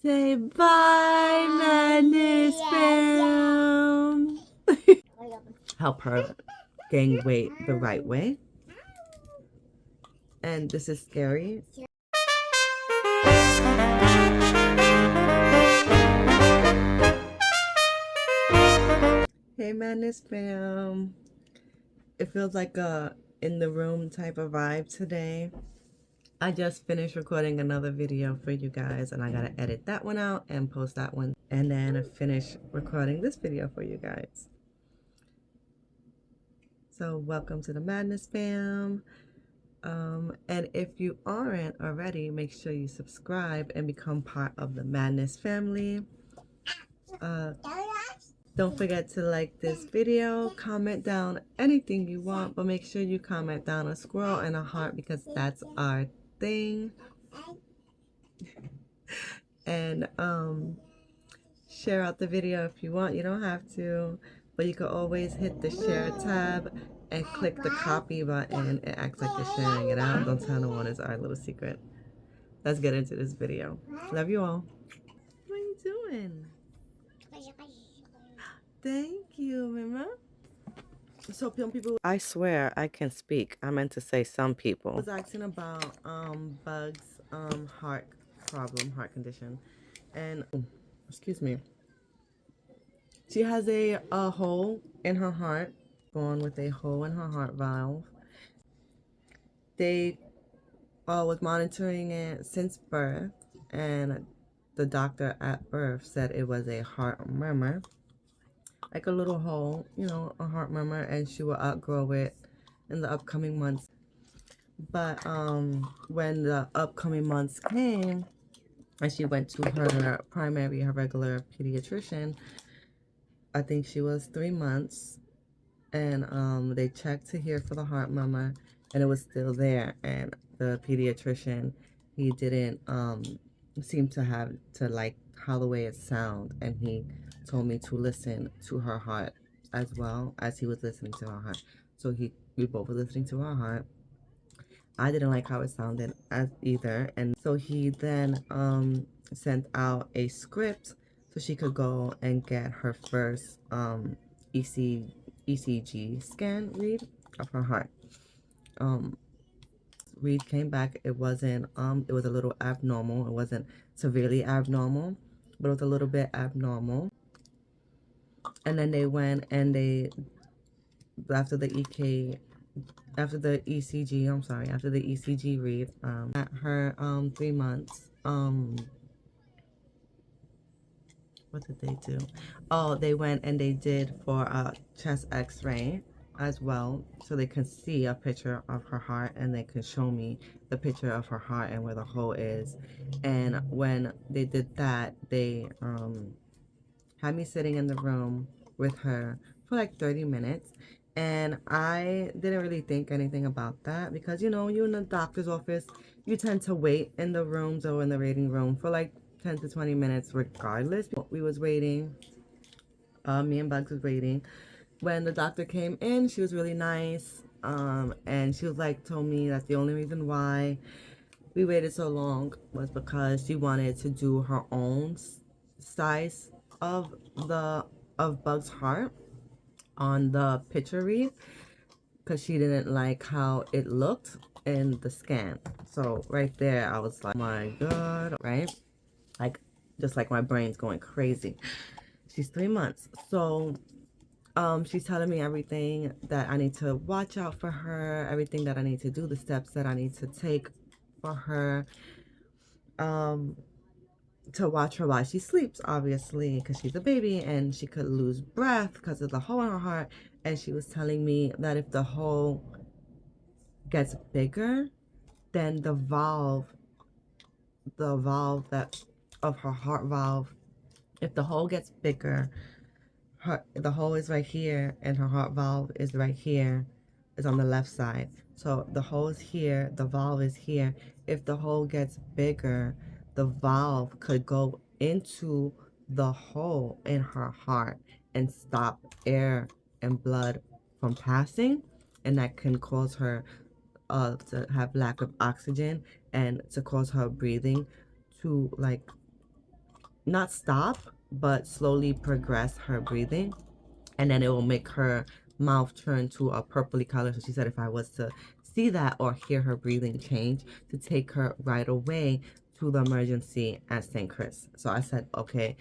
Say bye, Madness Fam. Help her gain weight the right way. And this is scary. Hey, Madness Fam. It feels like a in the room type of vibe today. I just finished recording another video for you guys, and I gotta edit that one out and post that one, and then finish recording this video for you guys. So welcome to the Madness Fam. And if you aren't already, make sure you subscribe and become part of the Madness family. Don't forget to like this video, comment down anything you want, but make sure you comment down a squirrel and a heart because that's our thing. And share out the video if you want. You don't have to, but you can always hit the share tab and click the copy button. It acts like you're sharing it out. Don't tell no one, it's our little secret. Let's get into this video. Love you all. What are you doing? Thank you, Mama. So people, I swear I can speak. I meant to say some people. I was asking about Bug's heart problem, heart condition, and excuse me. She has a hole in her heart, born with a hole in her heart valve. They was monitoring it since birth, and the doctor at birth said it was a heart murmur, like a little hole, you know, a heart murmur, and she will outgrow it in the upcoming months. But when the upcoming months came, and she went to her regular pediatrician, I think she was 3 months, and they checked to hear for the heart murmur, and it was still there. And the pediatrician, he didn't seem to have to like how the way it sound, and he told me to listen to her heart as well as he was listening to her heart. So we both were listening to her heart. I didn't like how it sounded as either, and so he then sent out a script so she could go and get her first ECG scan read of her heart. Read came back. It wasn't it was a little abnormal. It wasn't severely abnormal, but it was a little bit abnormal. And then they went and they after the ECG read at her 3 months, what did they do? Oh, they went and they did for a chest x-ray as well, so they can see a picture of her heart, and they can show me the picture of her heart and where the hole is. And when they did that, they had me sitting in the room with her for like 30 minutes. And I didn't really think anything about that because, you know, you're in the doctor's office, you tend to wait in the rooms or in the waiting room for like 10 to 20 minutes regardless. We was waiting. Me and Bugs was waiting. When the doctor came in, she was really nice. And she was like, told me that the only reason why we waited so long was because she wanted to do her own size of Bug's heart on the picture read because she didn't like how it looked in the scan. So right there, I was like, oh my God, right? Like, just like my brain's going crazy. She's 3 months. So she's telling me everything that I need to watch out for her, everything that I need to do, the steps that I need to take for her. To watch her while she sleeps, obviously, because she's a baby and she could lose breath because of the hole in her heart. And she was telling me that if the hole gets bigger, then the valve that of her heart valve, if the hole gets bigger, the hole is right here and her heart valve is right here, is on the left side. So the hole is here, the valve is here. If the hole gets bigger, the valve could go into the hole in her heart and stop air and blood from passing, and that can cause her to have lack of oxygen and to cause her breathing to like not stop, but slowly progress her breathing, and then it will make her mouth turn to a purpley color. So she said if I was to see that or hear her breathing change, to take her right away to the emergency at St. Chris. So I said, okay,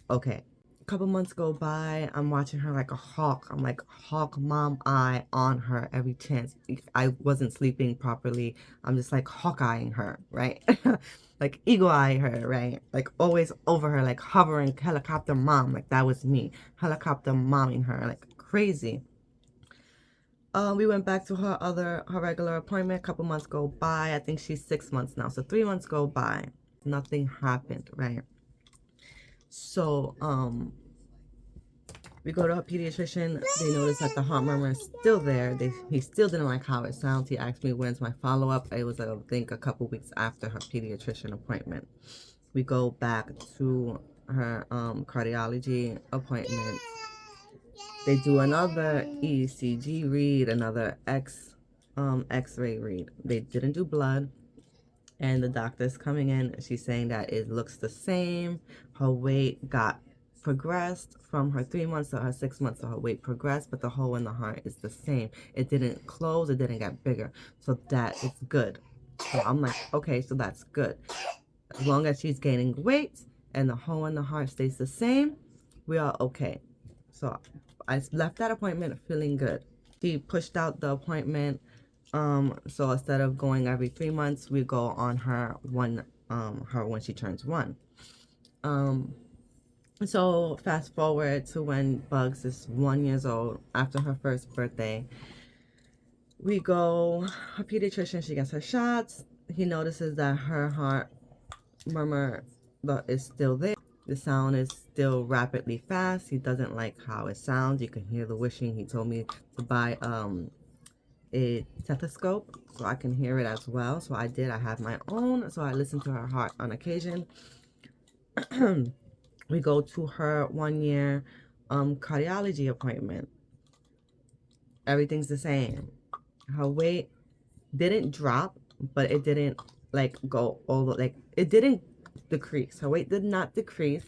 okay. A couple months go by. I'm watching her like a hawk. I'm like hawk mom eye on her every chance. I wasn't sleeping properly. I'm just like hawk-eyeing her, right? Like eagle-eye her, right? Like always over her, like hovering helicopter mom. Like that was me. Helicopter momming her like crazy. We went back to her regular appointment. A couple months go by. I think she's 6 months now. So 3 months go by. Nothing happened, right? So, we go to a pediatrician. They notice that the heart murmur is still there. He still didn't like how it sounds. He asked me when's my follow-up. It was, I think, a couple weeks after her pediatrician appointment. We go back to her cardiology appointment. They do another ECG read, another X-ray read. They didn't do blood. And the doctor's coming in. She's saying that it looks the same. Her weight got progressed from her 3 months to her 6 months. So her weight progressed, but the hole in the heart is the same. It didn't close. It didn't get bigger. So that is good. So I'm like, okay, so that's good. As long as she's gaining weight and the hole in the heart stays the same, we are okay. So I left that appointment feeling good. She pushed out the appointment. So instead of going every 3 months, we go on her when she turns 1. So fast forward to when Bugs is 1 year old, after her first birthday. We go, her pediatrician, she gets her shots. He notices that her heart murmur is still there. The sound is still rapidly fast. He doesn't like how it sounds. You can hear the wishing. He told me to buy a stethoscope so I can hear it as well. So I did. I have my own. So I listen to her heart on occasion. We go to her 1 year cardiology appointment. Everything's the same. Her weight didn't drop, but it didn't like go over, like it didn't decrease. Her weight did not decrease,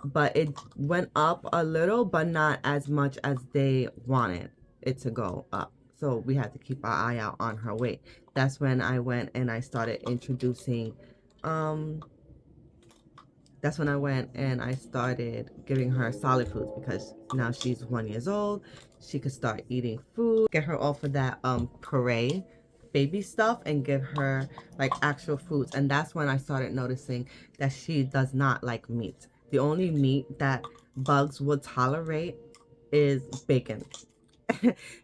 but it went up a little, but not as much as they wanted it to go up. So we had to keep our eye out on her weight. That's when I went and I started introducing, that's when I went and I started giving her solid foods, because now she's 1 year old. She could start eating food, get her off of that puree baby stuff and give her like actual foods. And that's when I started noticing that she does not like meat. The only meat that Bugs would tolerate is bacon.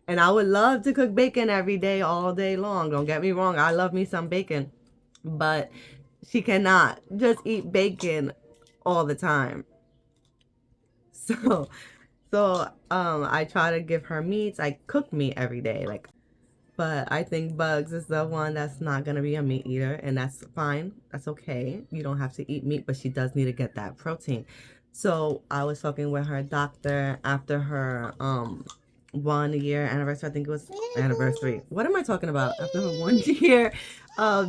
And I would love to cook bacon every day, all day long. Don't get me wrong, I love me some bacon. But she cannot just eat bacon all the time. So I try to give her meats. I cook meat every day, like, but I think Bugs is the one that's not gonna be a meat eater, and that's fine. That's okay. You don't have to eat meat, but she does need to get that protein. So I was talking with her doctor after her 1 year anniversary. I think it was anniversary. What am I talking about? After her 1 year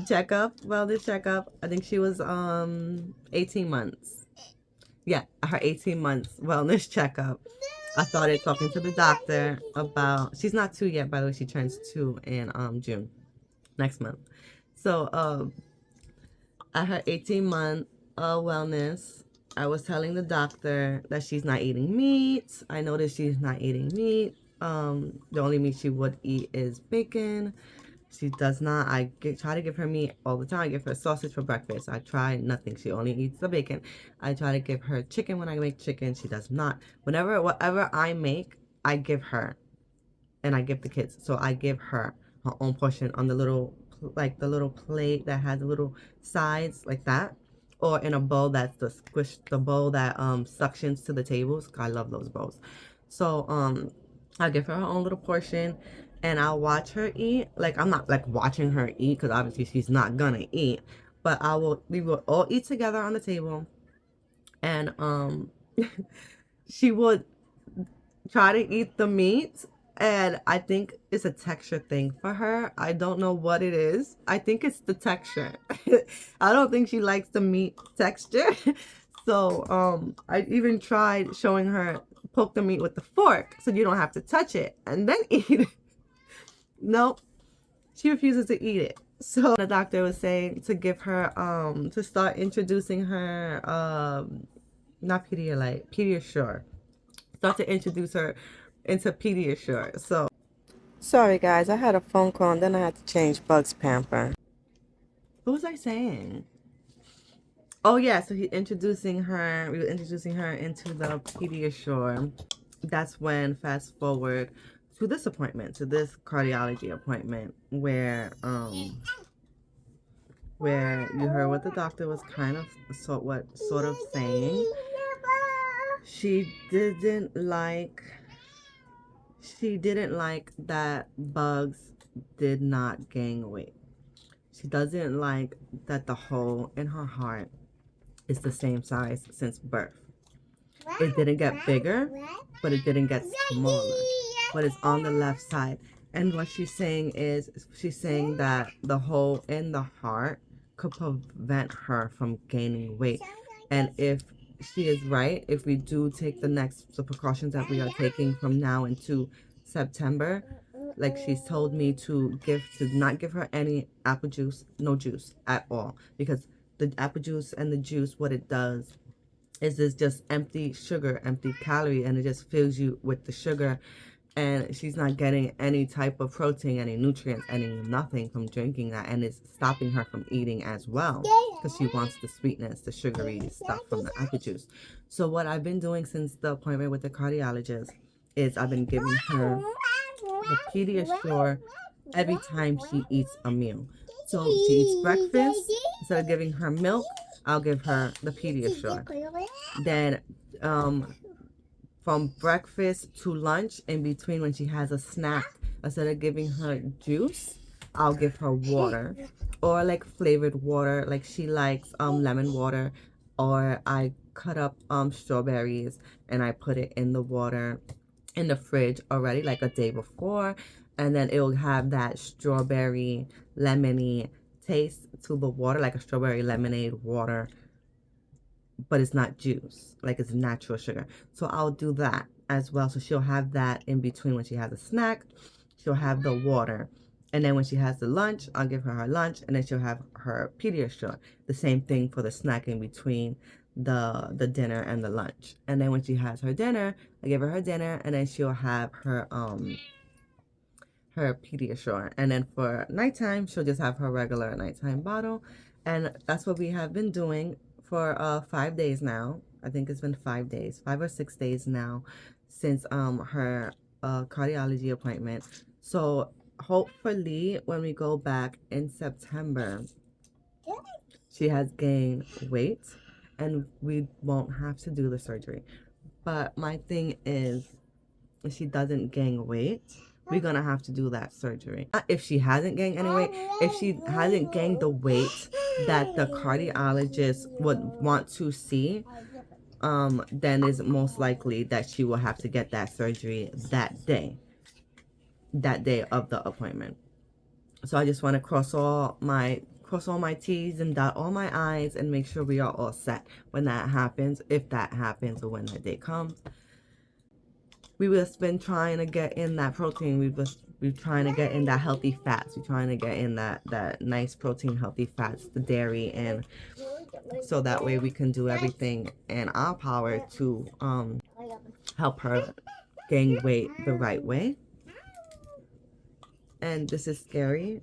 checkup, wellness checkup. I think she was 18 months. Yeah, her 18 months wellness checkup. I started talking to the doctor about, she's not 2 yet, by the way. She turns 2 in June, next month. So at her 18-month wellness, I was telling the doctor that she's not eating meat. I noticed she's not eating meat. The only meat she would eat is bacon. She does not. Try to give her meat all the time. I give her sausage for breakfast. I try nothing. She only eats the bacon. I try to give her chicken when I make chicken. She does not. Whatever I make, I give her. And I give the kids. So I give her own portion on the little plate that has the little sides like that. Or in a bowl that's the bowl that suctions to the tables. I love those bowls. So I'll give her own little portion, and I'll watch her eat. Like, I'm not like watching her eat, because obviously she's not gonna eat, but we will all eat together on the table, and she would try to eat the meat, and I think it's a texture thing for her. I don't know what it is. I think it's the texture. I don't think she likes the meat texture. So I even tried showing her poke the meat with the fork so you don't have to touch it and then eat it. Nope, she refuses to eat it. So the doctor was saying to give her to start introducing her not Pedialyte, Pediasure. Start to introduce her into Pediasure. So sorry guys, I had a phone call and then I had to change Bug's pamper. What was I saying? Oh yeah, so we were introducing her into the Pediasure. That's when, fast forward to this appointment, to this cardiology appointment, where you heard what the doctor was kind of sort of saying. She didn't like that Bugs did not gain weight. She doesn't like that the hole in her heart is the same size since birth. It didn't get bigger, but it didn't get smaller. But it's on the left side. And what she's saying is, she's saying that the hole in the heart could prevent her from gaining weight. And if she is right, if we do take the precautions that we are taking from now into September, like she's told me to not give her any apple juice, no juice at all, because the apple juice and the juice, what it does is this just empty sugar, empty calorie, and it just fills you with the sugar, and she's not getting any type of protein, any nutrients, any nothing from drinking that, and it's stopping her from eating as well because she wants the sweetness, the sugary stuff from the apple juice. So what I've been doing since the appointment with the cardiologist is I've been giving her the Pediasure every time she eats a meal. So she eats breakfast, instead of giving her milk, I'll give her the Pediasure. Then from breakfast to lunch, in between when she has a snack, instead of giving her juice, I'll give her water, or like flavored water, like she likes lemon water, or I cut up strawberries and I put it in the water in the fridge already, like a day before, and then it will have that strawberry lemony taste to the water, like a strawberry lemonade water, but it's not juice, like it's natural sugar. So I'll do that as well. So she'll have that in between when she has a snack. She'll have the water, and then when she has the lunch, I'll give her lunch, and then she'll have her Pediasure. The same thing for the snack in between the dinner and the lunch. And then when she has her dinner, I give her dinner, and then she'll have her Pediasure. And then for nighttime, she'll just have her regular nighttime bottle. And that's what we have been doing for 5 days now. I think it's been 5 days, 5 or 6 days now since her cardiology appointment. So hopefully when we go back in September, she has gained weight and we won't have to do the surgery. But my thing is, if she doesn't gain weight, we're gonna have to do that surgery. If she hasn't gained any weight, if she hasn't gained the weight that the cardiologist would want to see, then it's most likely that she will have to get that surgery that day of the appointment. So I just want to cross all my T's and dot all my I's and make sure we are all set when that happens, if that happens, or when that day comes. We've just been trying to get in that protein. We're trying to get in that healthy fats. We're trying to get in that nice protein, healthy fats, the dairy, and so that way we can do everything in our power to help her gain weight the right way. And this is scary.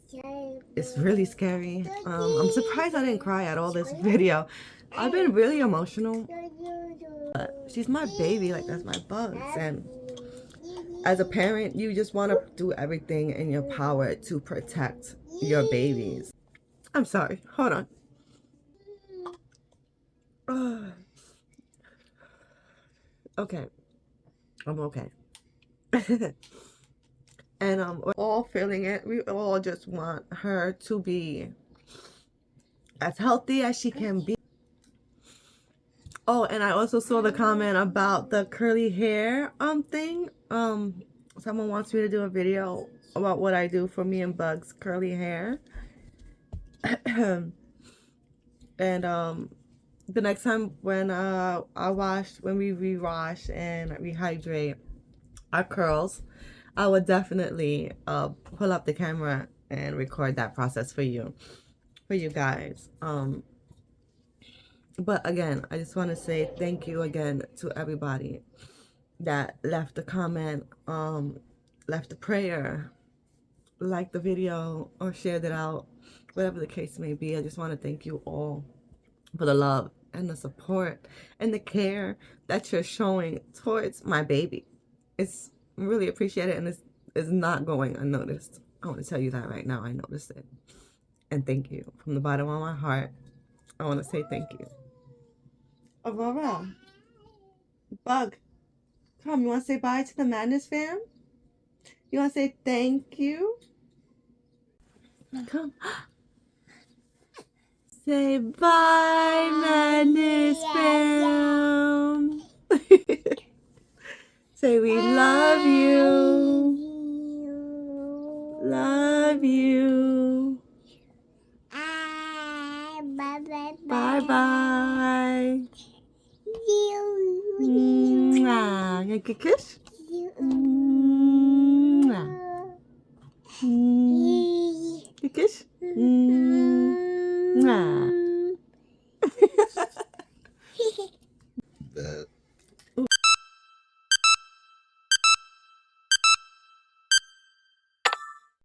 It's really scary. I'm surprised I didn't cry at all this video. I've been really emotional. She's my baby, like that's my Bugs, and as a parent, you just want to do everything in your power to protect your babies. I'm sorry. Hold on. Okay. I'm okay. And we're all feeling it. We all just want her to be as healthy as she can be. Oh, and I also saw the comment about the curly hair thing. Someone wants me to do a video about what I do for me and Bugs' curly hair. And the next time when when we rewash and rehydrate our curls, I would definitely pull up the camera and record that process for you guys. But again, I just want to say thank you again to everybody that left a comment, left a prayer, liked the video, or shared it out, whatever the case may be. I just want to thank you all for the love and the support and the care that you're showing towards my baby. It's really appreciated, and it's not going unnoticed. I want to tell you that right now. I noticed it. And thank you. From the bottom of my heart, I want to say thank you. Aurora, Bug, come, you want to say bye to the Madness fam? You want to say thank you? Come. Say bye, Madness fam. Say we love you. Love you. Bye bye. Mwah. You get a kiss? Mwah. Good kiss?